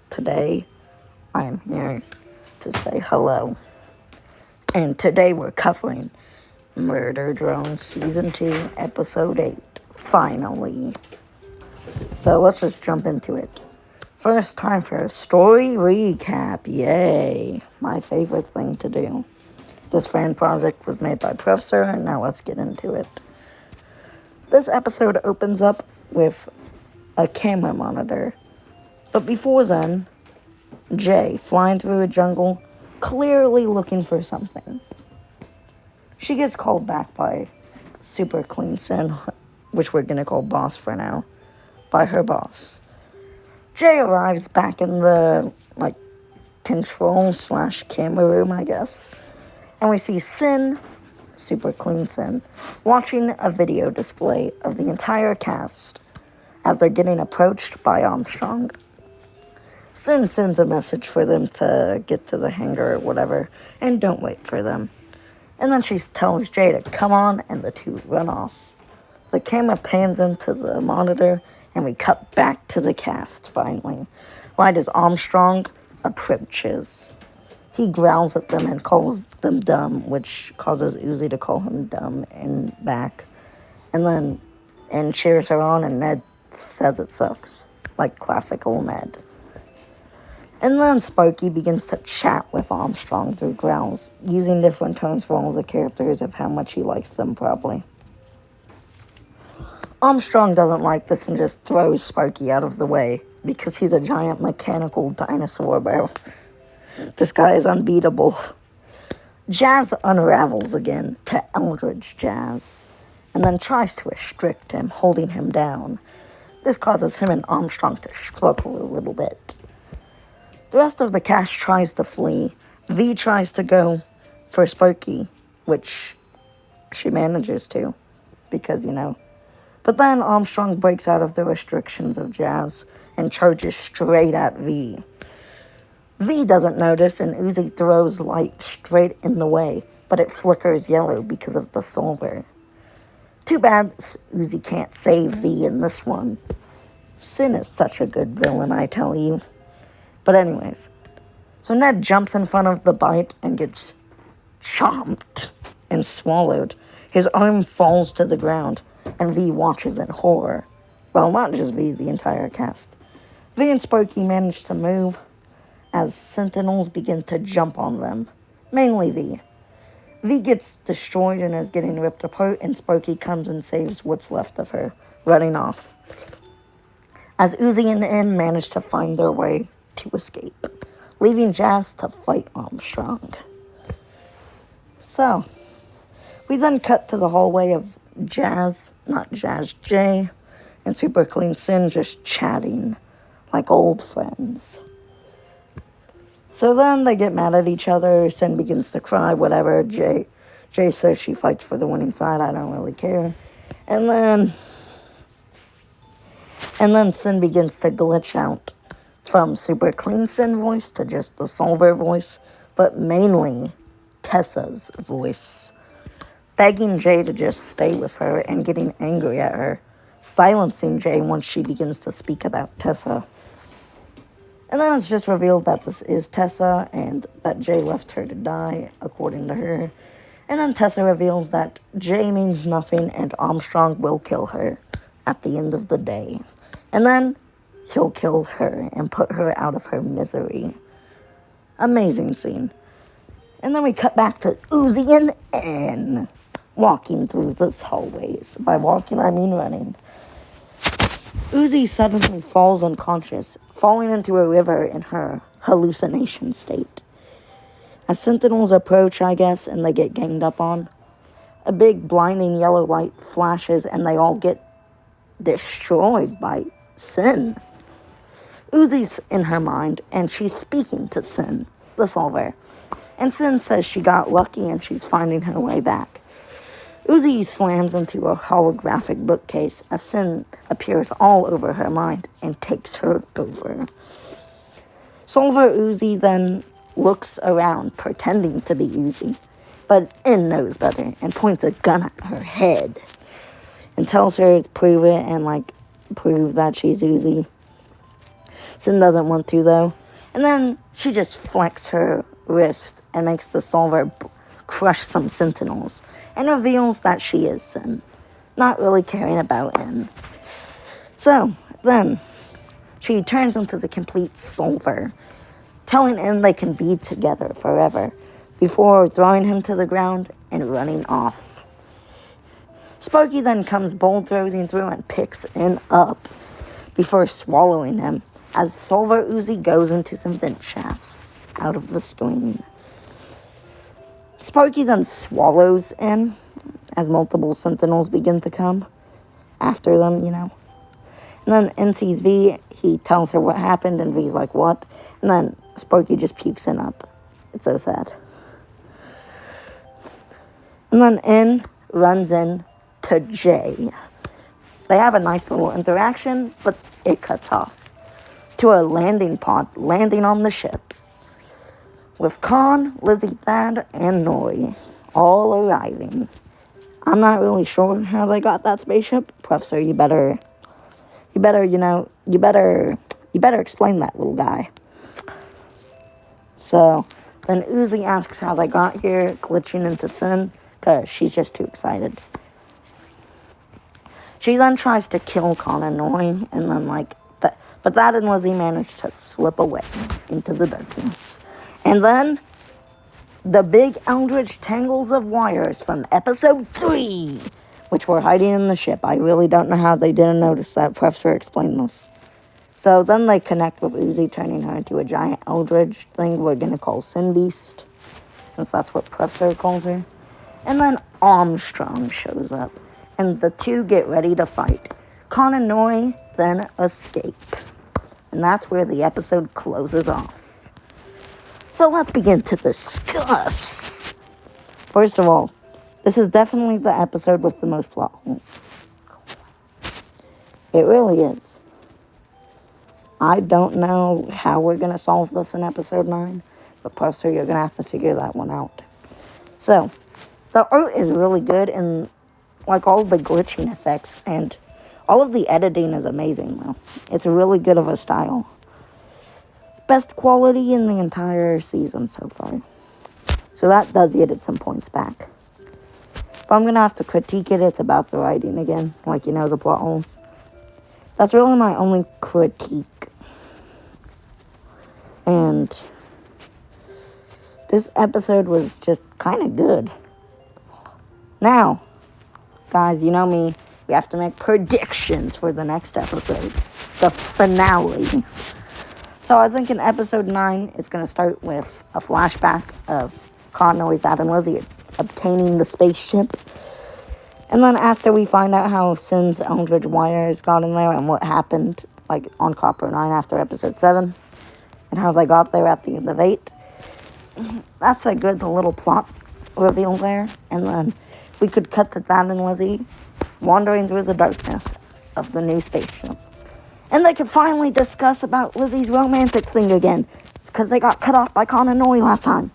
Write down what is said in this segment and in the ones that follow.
today I'm here to say hello. And today we're covering Murder Drone Season 2, Episode 8, finally. So let's just jump into it. First, time for a story recap. Yay! My favorite thing to do. This fan project was made by Professor, and now let's get into it. This episode opens up with a camera monitor. But before then, Jay flying through a jungle, clearly looking for something. She gets called back by Super Clean Sin, which we're gonna call Boss for now, by her boss. Jay arrives back in the, control/camera room, I guess. And we see Sin, Super Clean Sin, watching a video display of the entire cast as they're getting approached by Armstrong. Sin sends a message for them to get to the hangar or whatever, and don't wait for them. And then she tells Jay to come on, and the two run off. The camera pans into the monitor, and we cut back to the cast, finally. Right as Armstrong approaches. He growls at them and calls them dumb, which causes Uzi to call him dumb and back. And cheers her on, and Ned says it sucks. Like classical Ned. And then Sparky begins to chat with Armstrong through growls, using different tones for all the characters of how much he likes them, probably. Armstrong doesn't like this and just throws Sparky out of the way, because he's a giant mechanical dinosaur, bro. This guy is unbeatable. Jazz unravels again to Eldridge Jazz, and then tries to restrict him, holding him down. This causes him and Armstrong to struggle a little bit. The rest of the cast tries to flee. V tries to go for Sparky, which she manages to, because, But then Armstrong breaks out of the restrictions of Jazz and charges straight at V. V doesn't notice, and Uzi throws light straight in the way, but it flickers yellow because of the solver. Too bad Uzi can't save V in this one. Sin is such a good villain, I tell you. But anyways, so Ned jumps in front of the bite and gets chomped and swallowed. His arm falls to the ground, and V watches in horror. Well, not just V, the entire cast. V and Sparky manage to move as sentinels begin to jump on them, mainly V. V gets destroyed and is getting ripped apart, and Sparky comes and saves what's left of her, running off. As Uzi and N manage to find their way to escape, leaving Jazz to fight Armstrong. So, we then cut to the hallway of Jay, and Super Clean Sin just chatting like old friends. So then they get mad at each other, Sin begins to cry, whatever, Jay says she fights for the winning side, I don't really care. And then Sin begins to glitch out from Super Clean Sin voice to just the Solver voice, but mainly Tessa's voice, begging Jay to just stay with her and getting angry at her, silencing Jay once she begins to speak about Tessa. And then it's just revealed that this is Tessa and that Jay left her to die, according to her. And then Tessa reveals that Jay means nothing and Armstrong will kill her at the end of the day. And then he'll kill her and put her out of her misery. Amazing scene. And then we cut back to Uzi and N walking through this hallways. By walking, I mean running. Uzi suddenly falls unconscious, falling into a river in her hallucination state. As sentinels approach, I guess, and they get ganged up on, a big blinding yellow light flashes and they all get destroyed by Sin. Uzi's in her mind, and she's speaking to Sin, the Solver. And Sin says she got lucky and she's finding her way back. Uzi slams into a holographic bookcase as Sin appears all over her mind and takes her over. Solver Uzi then looks around, pretending to be Uzi, but N knows better and points a gun at her head and tells her to prove it and, prove that she's Uzi. Sin doesn't want to, though. And then she just flecks her wrist and makes the Solver crush some Sentinels. And reveals that she is Sin, not really caring about In. So, then, she turns into the complete Solver, telling In they can be together forever, before throwing him to the ground and running off. Sparky then comes bulldozing through and picks In up, before swallowing him, as Solver Uzi goes into some vent shafts out of the screen. Sparky then swallows In, as multiple Sentinels begin to come after them, And then In sees V, he tells her what happened, and V's like, what? And then Sparky just pukes In up. It's so sad. And then In runs in to J. They have a nice little interaction, but it cuts off to a landing pod landing on the ship, with Khan, Lizzie, Thad, and Nori all arriving. I'm not really sure how they got that spaceship. Professor, you better explain that, little guy. So, then Uzi asks how they got here, glitching into Sin, because she's just too excited. She then tries to kill Khan and Nori, and then, but Thad and Lizzie manage to slip away into the darkness. And then, the big Eldritch tangles of wires from episode 3, which were hiding in the ship. I really don't know how they didn't notice that. Professor explained this. So then they connect with Uzi, turning her into a giant Eldritch thing we're going to call Sin Beast, since that's what Professor calls her. And then Armstrong shows up, and the two get ready to fight. Khan and Nori then escape. And that's where the episode closes off. So let's begin to discuss. First of all, this is definitely the episode with the most plot holes. It really is. I don't know how we're going to solve this in episode 9, but Professor, you're going to have to figure that one out. So, the art is really good, and all the glitching effects, and all of the editing is amazing, though. It's really good of a style. Best quality in the entire season so far. So that does get it some points back. If I'm going to have to critique it, it's about the writing again. The plot holes. That's really my only critique. And this episode was just kind of good. Now, guys, you know me. We have to make predictions for the next episode. The finale. So I think in episode 9, it's going to start with a flashback of Connor, Thad, and Lizzie obtaining the spaceship. And then after we find out how Sin's Eldritch wires got in there and what happened, on Copper 9 after episode 7, and how they got there at the end of 8, that's a good little plot reveal there. And then we could cut to Thad and Lizzie wandering through the darkness of the new spaceship. And they could finally discuss about Lizzie's romantic thing again, because they got cut off by Khan and Nori last time.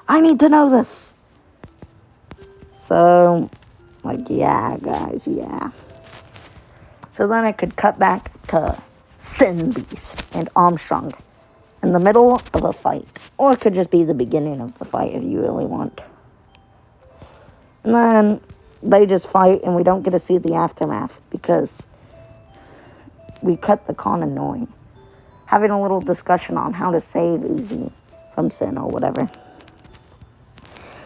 I need to know this. So, yeah, guys, yeah. So then it could cut back to Sin Beast and Armstrong in the middle of a fight. Or it could just be the beginning of the fight if you really want. And then they just fight, and we don't get to see the aftermath because we cut the Khan and Nori having a little discussion on how to save Uzi from Sin or whatever.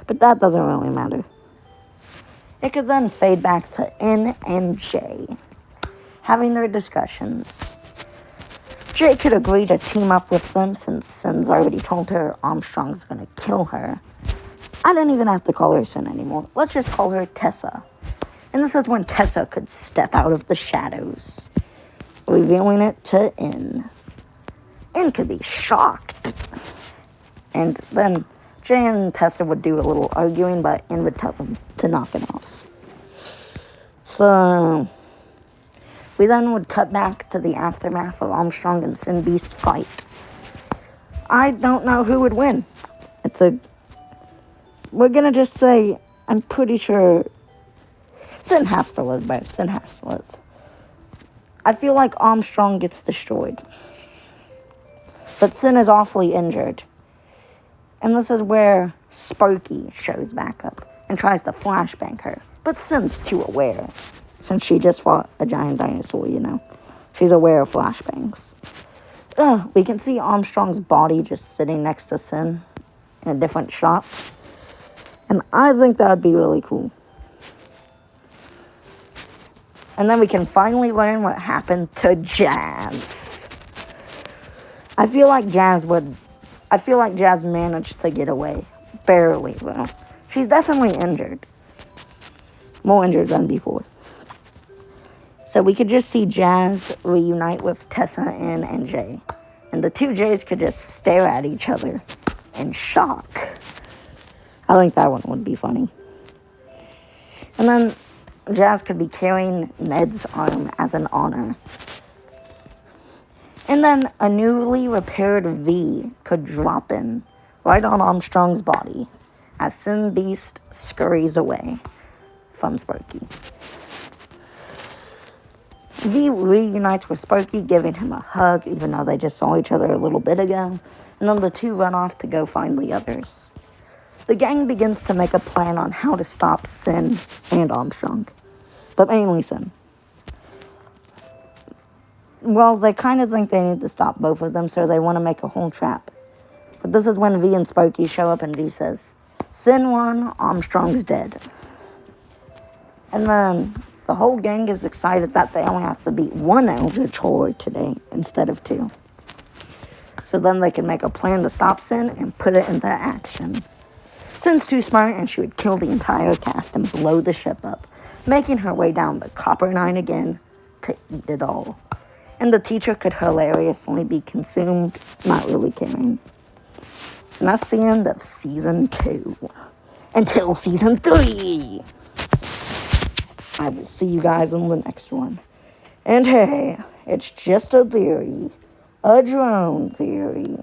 But that doesn't really matter. It could then fade back to N and J having their discussions. J could agree to team up with them since Sin's already told her Armstrong's gonna kill her. I don't even have to call her Sin anymore. Let's just call her Tessa. And this is when Tessa could step out of the shadows, revealing it to N. N could be shocked. And then Jay and Tessa would do a little arguing, but N would tell them to knock it off. So we then would cut back to the aftermath of Armstrong and Sin Beast's fight. I don't know who would win. We're gonna just say, I'm pretty sure Sin has to live, bro. Sin has to live. I feel like Armstrong gets destroyed. But Sin is awfully injured. And this is where Sparky shows back up and tries to flashbang her. But Sin's too aware, since she just fought a giant dinosaur, you know. She's aware of flashbangs. We can see Armstrong's body just sitting next to Sin in a different shot. And I think that would be really cool. And then we can finally learn what happened to Jazz. I feel like Jazz managed to get away. Barely, though. She's definitely injured. More injured than before. So we could just see Jazz reunite with Tessa, Ann, and Jay. And the two Jays could just stare at each other in shock. I think that one would be funny. And then Jazz could be carrying Ned's arm as an honor. And then a newly repaired V could drop in right on Armstrong's body as Sin Beast scurries away from Sparky. V reunites with Sparky, giving him a hug, even though they just saw each other a little bit ago. And then the two run off to go find the others. The gang begins to make a plan on how to stop Sin and Armstrong. But mainly Sin. Well, they kind of think they need to stop both of them, so they want to make a whole trap. But this is when V and Sparky show up, and V says, Sin won, Armstrong's dead. And then the whole gang is excited that they only have to beat one Eldritch Horde today instead of two. So then they can make a plan to stop Sin and put it into action. Sin's too smart, and she would kill the entire cast and blow the ship up, making her way down the Copper 9 again to eat it all. And the teacher could hilariously be consumed, not really caring. And that's the end of Season 2. Until Season 3! I will see you guys in the next one. And hey, it's just a theory. A drone theory.